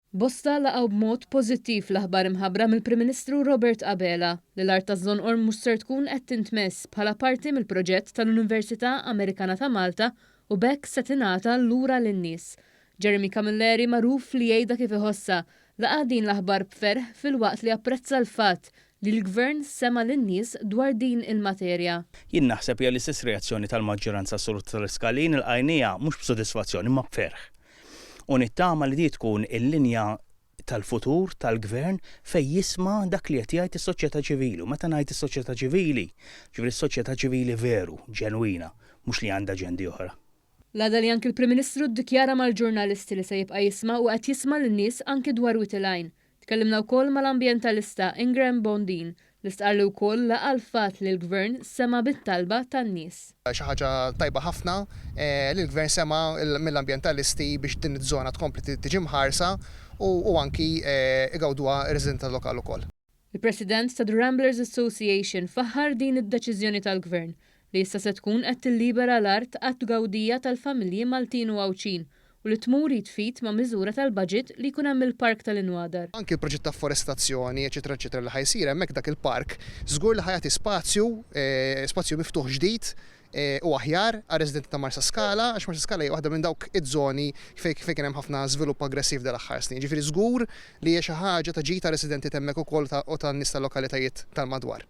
Bosta laqgħu b'mod pożittiv l-aħbar imħabbra mill-Prim Ministru Robert Abela li l-art taż-Żonqor mhux ser tkun qed tintmess bħala parti mill-proġett tal-Università Amerikana ta' Malta u bekk se tingħata lura lin-nies. Jeremy Camilleri magħruf li jgħidha kif iħossha laqa' din l-aħbar b'ferħ filwaqt li apprezza l-fatt li l-Gvern sema lin-nies dwar din il-materja. Jien naħseb hija l-istess reazzjoni tal-maġġoranza sur tal-iskalin il-qajnija mhux b'sodisfazzjoni ma b'ferħ. U nittama li di tkun il-linja tal-futur tal-Gvern fej jisma' dak li qed jgħid is-soċjetà ċivili. U meta ngħid is-soċjetà ċivili, ġifieri s-soċjetà ċivili veru, ġenwina, mhux li għandha aġendi oħra. L-għada li anke il-Prim Ministru ddikjara mal-ġurnalisti li se jibqa' jisma' u qed jisma' lin-nies anke dwar Witilajn. Tkellimna wkoll mal-ambjentalista Ingram Bondin li stqarli wkoll laqa' l-fatt li l-Gvern sema' bit-talba tan-nies. Xi ħaġa tajba ħafna li l-Gvern sema' mill-ambjentalisti biex din iż-żona tkompli tiġi mħarsa u anki igawduha r-residenti lokali wkoll. Il-President ta' The Ramblers Association faħħar din id-deċiżjoni tal-Gvern li issa se tkun qed tillibera l-art għat-tgawdija tal-familji Maltin u Għawċin u li tmur jitfit ma' miżura tal-budget li jkun hemm il-Park tal-Inwadar. Anki l-proġett ta' forestazzjoni, eċetera, eċetera li ħajsir hemmhekk dak il-park żgur li ħajati spazju miftuħ ġdid u aħjar għal residenti ta' Marsa Skala, għax Marsa Skala hija waħda minn dawk iż-żoni fejn kien hemm ħafna żvilupp aggressiv dal-aħħar snin. Ġifieri żgur li hija xi ħaġa ta' ġid ta' residenti hemmhekk ukoll u tan-nies tal-lokalitajiet tal-madwar.